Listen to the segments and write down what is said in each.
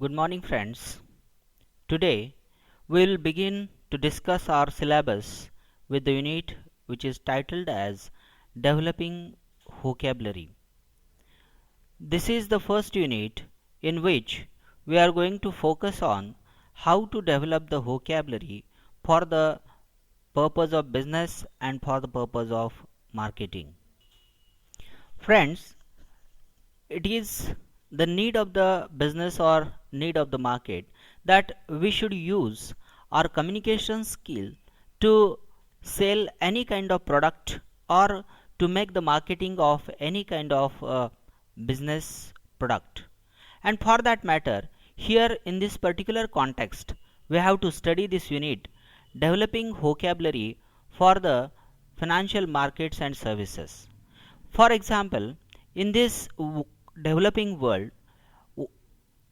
Good morning, friends. Today we will begin to discuss our syllabus with the unit which is titled as Developing Vocabulary. This is the first unit in which we are going to focus on how to develop the vocabulary for the purpose of business and for the purpose of marketing. Friends, it is the need of the business or need of the market that we should use our communication skill to sell any kind of product or to make the marketing of any kind of business product. And for that matter, here in this particular context, we have to study this unit developing vocabulary for the financial markets and services. For example, in this developing world,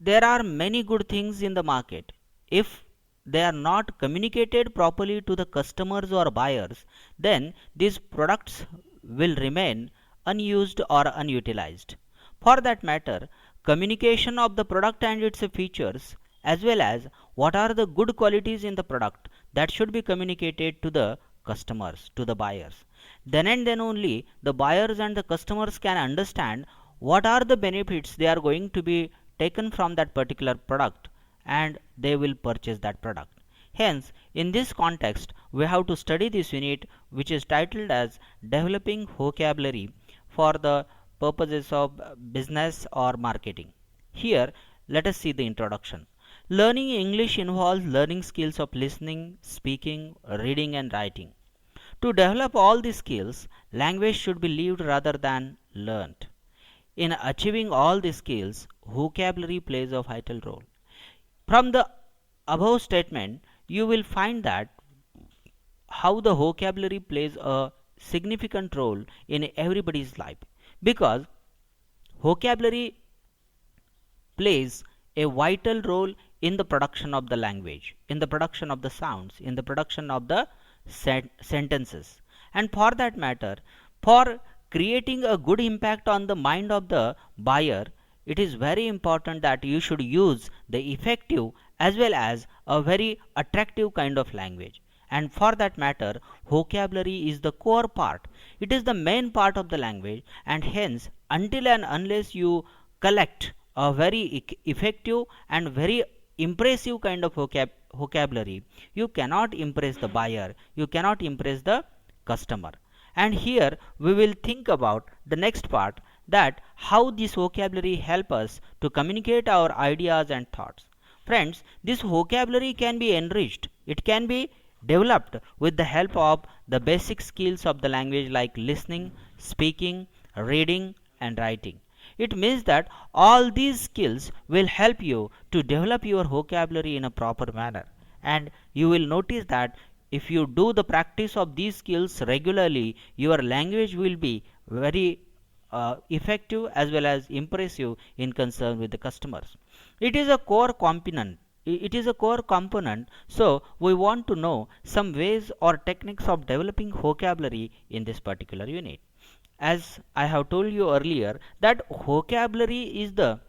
there are many good things in the market. If they are not communicated properly to the customers or buyers, then these products will remain unused or unutilized. For that matter, communication of the product and its features, as well as what are the good qualities in the product, that should be communicated to the customers, to the buyers. Then and then only the buyers and the customers can understand what are the benefits they are going to be taken from that particular product, and they will purchase that product. Hence, in this context, we have to study this unit which is titled as Developing Vocabulary for the purposes of business or marketing. Here, let us see the introduction. Learning English involves learning skills of listening, speaking, reading, and writing. To develop all these skills, language should be lived rather than learnt. In achieving all these skills, vocabulary plays a vital role. From the above statement, you will find that how the vocabulary plays a significant role in everybody's life, because vocabulary plays a vital role in the production of the language, in the production of the sounds, in the production of the sentences. And for that matter, for creating a good impact on the mind of the buyer, it is very important that you should use the effective as well as a very attractive kind of language. And for that matter, vocabulary is the core part. It is the main part of the language, and hence, until and unless you collect a very effective and very impressive kind of vocabulary, you cannot impress the buyer, you cannot impress the customer. And here we will think about the next part, that how this vocabulary help us to communicate our ideas and thoughts. Friends, this vocabulary can be enriched, it can be developed with the help of the basic skills of the language like listening, speaking, reading, and writing. It means that all these skills will help you to develop your vocabulary in a proper manner. And you will notice that if you do the practice of these skills regularly, your language will be very effective as well as impressive in concern with the customers. It is a core component. It is a core component, so we want to know some ways or techniques of developing vocabulary in this particular unit. As I have told you earlier, that vocabulary is the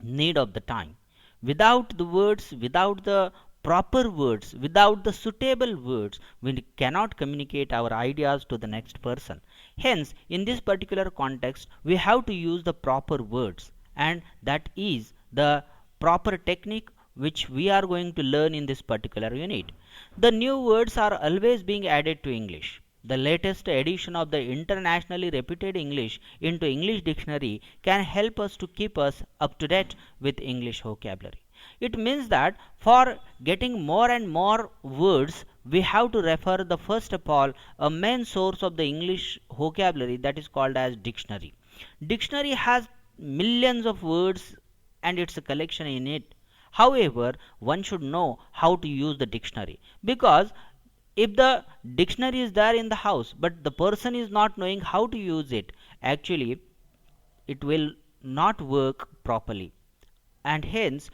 need of the time. Without the words, without the proper words, without the suitable words, we cannot communicate our ideas to the next person. Hence, in this particular context, we have to use the proper words, and that is the proper technique which we are going to learn in this particular unit. The new words are always being added to English. The latest edition of the internationally reputed English into English dictionary can help us to keep us up to date with English vocabulary. It means that for getting more and more words, we have to refer the first of all a main source of the English vocabulary, that is called as dictionary. Dictionary has millions of words and it's a collection in it. However, one should know how to use the dictionary, because if the dictionary is there in the house but the person is not knowing how to use it, actually it will not work properly. And hence,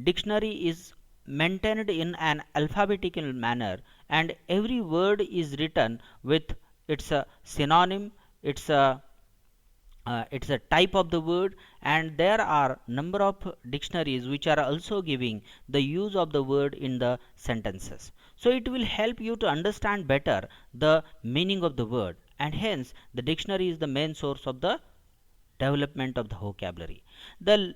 dictionary is maintained in an alphabetical manner, and every word is written with its a synonym, its a it's a type of the word, and there are number of dictionaries which are also giving the use of the word in the sentences. So it will help you to understand better the meaning of the word, and hence the dictionary is the main source of the development of the vocabulary. The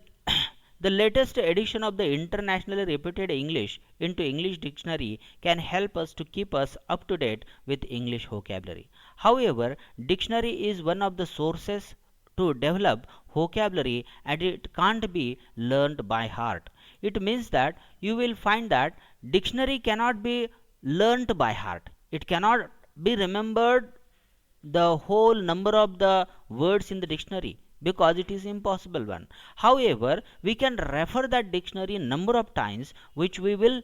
the latest edition of the internationally reputed English into English dictionary can help us to keep us up to date with English vocabulary. However, dictionary is one of the sources to develop vocabulary, and it can't be learned by heart. It means that you will find that dictionary cannot be learned by heart. It cannot be remembered the whole number of the words in the dictionary, because it is impossible one. However, we can refer that dictionary number of times, which we will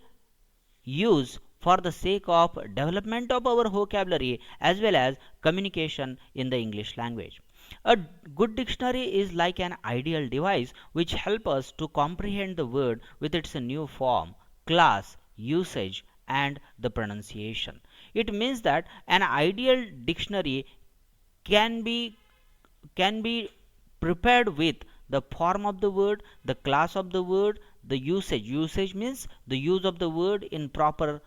use for the sake of development of our vocabulary as well as communication in the English language. A good dictionary is like an ideal device which help us to comprehend the word with its new form, class, usage, and the pronunciation. It means that an ideal dictionary can be can be prepared with the form of the word, the class of the word, the usage. Usage means the use of the word in proper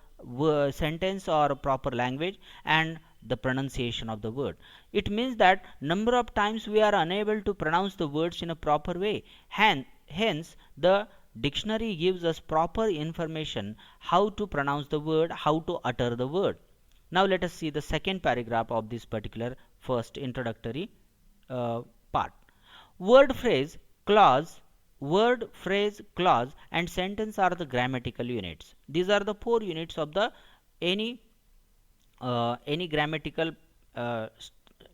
sentence or proper language, and the pronunciation of the word. It means that number of times we are unable to pronounce the words in a proper way. Hence, the dictionary gives us proper information how to pronounce the word, how to utter the word. Now let us see the second paragraph of this particular first introductory uh, part. Word, phrase, clause, word, phrase, clause, and sentence are the grammatical units. These are the four units of the any grammatical uh,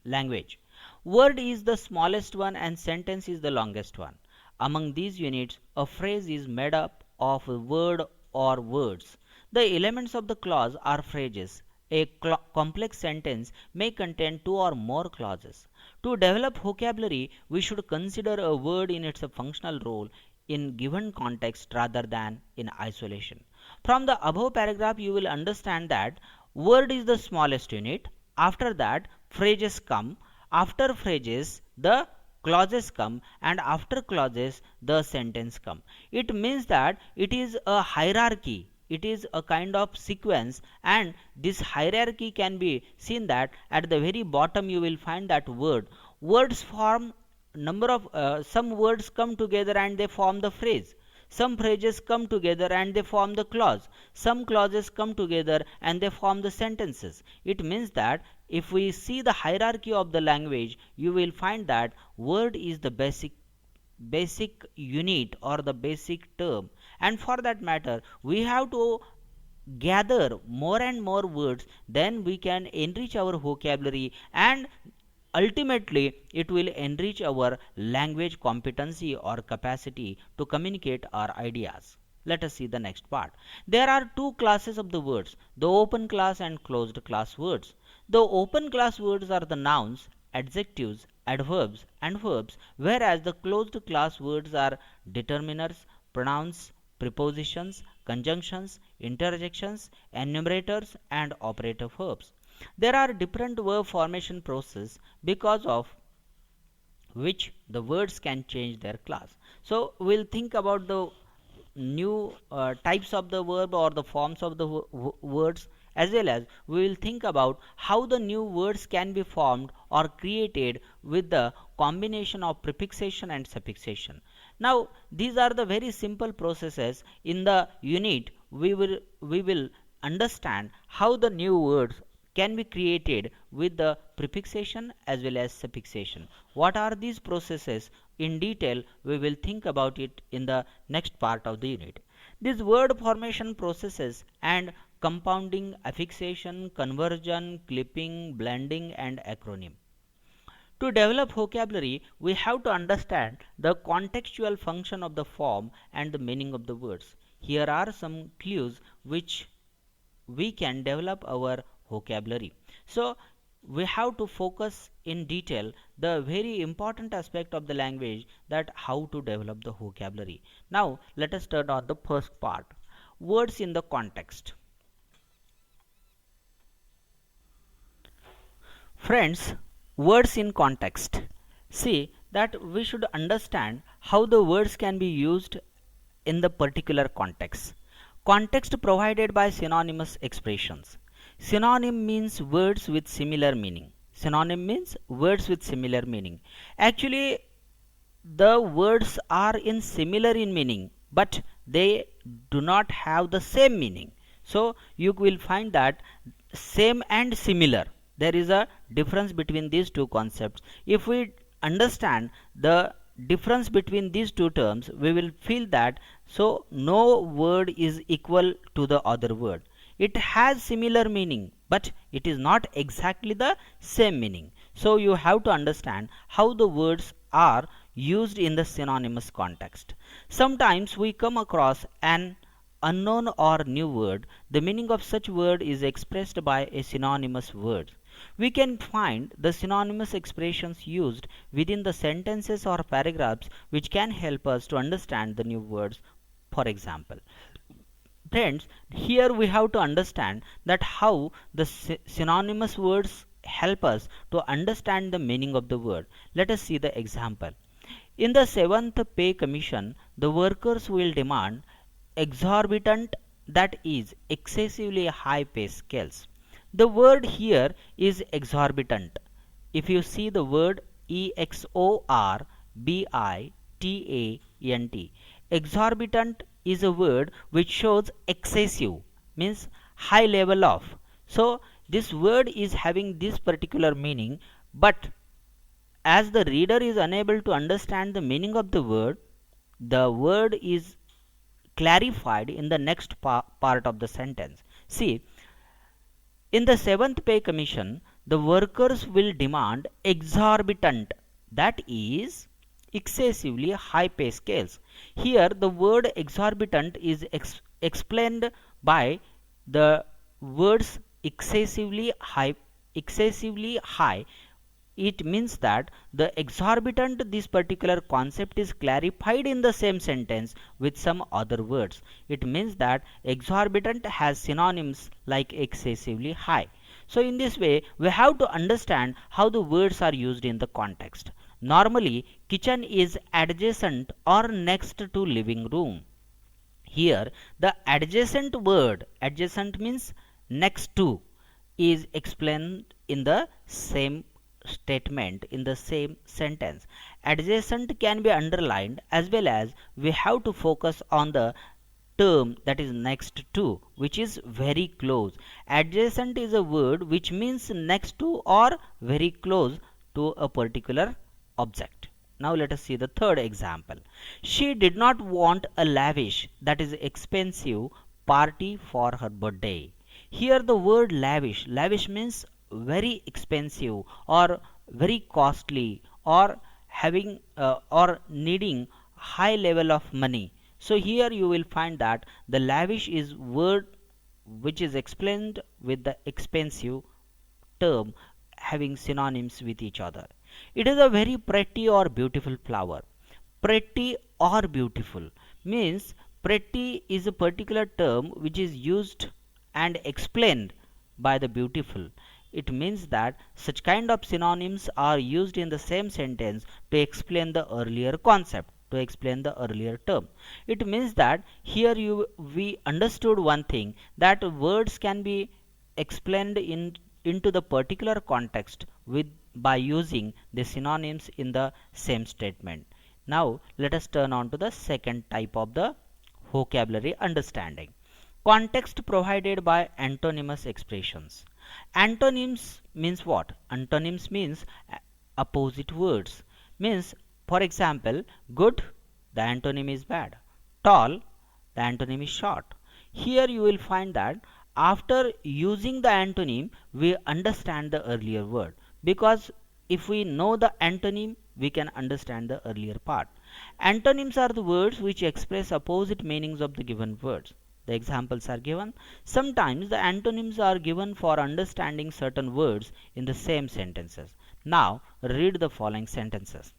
language. Word is the smallest one and sentence is the longest one. Among these units, a phrase is made up of a word or words. The elements of the clause are phrases. A complex sentence may contain two or more clauses. To develop vocabulary, we should consider a word in its functional role in given context rather than in isolation. From the above paragraph, you will understand that word is the smallest unit. After that, phrases come. After phrases, the clauses come, and after clauses, the sentence come. It means that it is a hierarchy. It is a kind of sequence, and this hierarchy can be seen that at the very bottom you will find that words form number of some words come together and they form the phrase. Some phrases come together and they form the clause. Some clauses come together and they form the sentences. It means that if we see the hierarchy of the language, you will find that word is the basic unit or the basic term, and for that matter we have to gather more and more words, then we can enrich our vocabulary, and ultimately it will enrich our language competency or capacity to communicate our ideas. Let us see the next part. There are two classes of the words, the open class and closed class words. The open class words are the nouns, adjectives, adverbs, and verbs, whereas the closed class words are determiners, pronouns, prepositions, conjunctions, interjections, enumerators, and operative verbs. There are different verb formation process because of which the words can change their class. So we'll think about the new types of the verb or the forms of the words, as well as we will think about how the new words can be formed or created with the combination of prefixation and suffixation. Now these are the very simple processes. In the unit we will understand how the new words can be created with the prefixation as well as suffixation. What are these processes? In detail, we will think about it in the next part of the unit. These word formation processes and compounding, affixation, conversion, clipping, blending, and acronym. To develop vocabulary, we have to understand the contextual function of the form and the meaning of the words. Here are some clues which we can develop our vocabulary. So we have to focus in detail the very important aspect of the language, that how to develop the vocabulary. Now let us turn on the first part, words in the context. Friends, words in context. See that we should understand how the words can be used in the particular context. Context provided by synonymous expressions. Synonym means words with similar meaning. Synonym means words with similar meaning. Actually, the words are in similar in meaning, but they do not have the same meaning. So you will find that same and similar, there is a difference between these two concepts. If we understand the difference between these two terms, we will feel that so no word is equal to the other word. It has similar meaning, but it is not exactly the same meaning. So you have to understand how the words are used in the synonymous context. Sometimes we come across an unknown or new word. The meaning of such word is expressed by a synonymous word. We can find the synonymous expressions used within the sentences or paragraphs which can help us to understand the new words. For example, friends, here we have to understand that how the synonymous words help us to understand the meaning of the word. Let us see the example. In the seventh pay commission, the workers will demand exorbitant, that is excessively high pay scales. The word here is exorbitant. If you see the word exorbitant, exorbitant is a word which shows excessive, means high level of. So this word is having this particular meaning, but as the reader is unable to understand the meaning of the word is clarified in the next part of the sentence. See, in the seventh pay commission, the workers will demand exorbitant, that is excessively high pay scales. Here, the word exorbitant is explained by the words excessively high. Excessively high, it means that the exorbitant, this particular concept is clarified in the same sentence with some other words. It means that exorbitant has synonyms like excessively high. So in this way we have to understand how the words are used in the context. Normally kitchen is adjacent or next to living room. Here the adjacent word, adjacent means next to, is explained in the same statement, in the same sentence. Adjacent can be underlined, as well as we have to focus on the term that is next to, which is very close. Adjacent is a word which means next to or very close to a particular object. Now let us see the third example. She did not want a lavish, that is expensive, party for her birthday. Here the word lavish, lavish means very expensive or very costly or having or needing high level of money. So here you will find that the lavish is word which is explained with the expensive term having synonyms with each other. It is a very pretty or beautiful flower. Pretty or beautiful means pretty is a particular term which is used and explained by the beautiful. It means that such kind of synonyms are used in the same sentence to explain the earlier concept, to explain the earlier term. It means that here we understood one thing, that words can be explained into the particular context with by using the synonyms in the same statement. Now let us turn on to the second type of the vocabulary understanding. Context provided by antonymous expressions. Antonyms means what? Antonyms means opposite words. Means, for example, good, the antonym is bad. Tall, the antonym is short. Here you will find that after using the antonym, we understand the earlier word. Because if we know the antonym, we can understand the earlier part. Antonyms are the words which express opposite meanings of the given words. The examples are given. Sometimes the antonyms are given for understanding certain words in the same sentences. Now read the following sentences.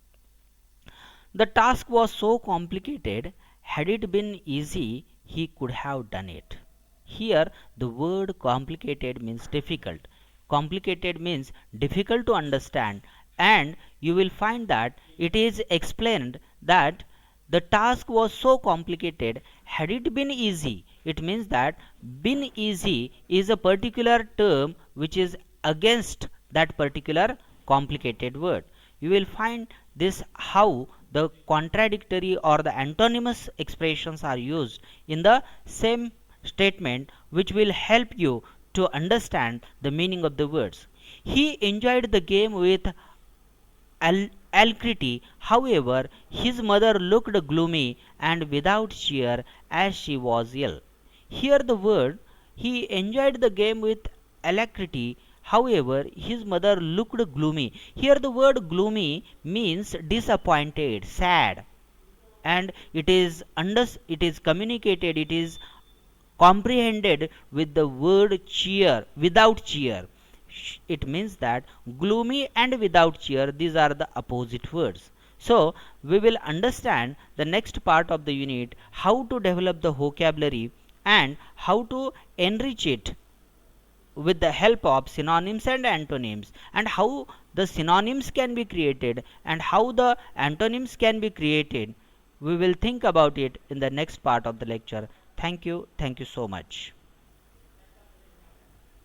The task was so complicated, had it been easy, he could have done it. Here the word complicated means difficult. Complicated means difficult to understand, and you will find that it is explained that the task was so complicated. Had it been easy, it means that been easy is a particular term which is against that particular complicated word. You will find this how the contradictory or the antonymous expressions are used in the same statement, which will help you to understand the meaning of the words. He enjoyed the game with alacrity. However, his mother looked gloomy and without cheer as she was ill. Here the word he enjoyed the game with alacrity. However, his mother looked gloomy. Here the word gloomy means disappointed, sad, and it is communicated, it is comprehended with the word cheer, without cheer. It means that gloomy and without cheer, these are the opposite words. So we will understand the next part of the unit, how to develop the vocabulary and how to enrich it with the help of synonyms and antonyms, and how the synonyms can be created and how the antonyms can be created. We will think about it in the next part of the lecture. Thank you so much.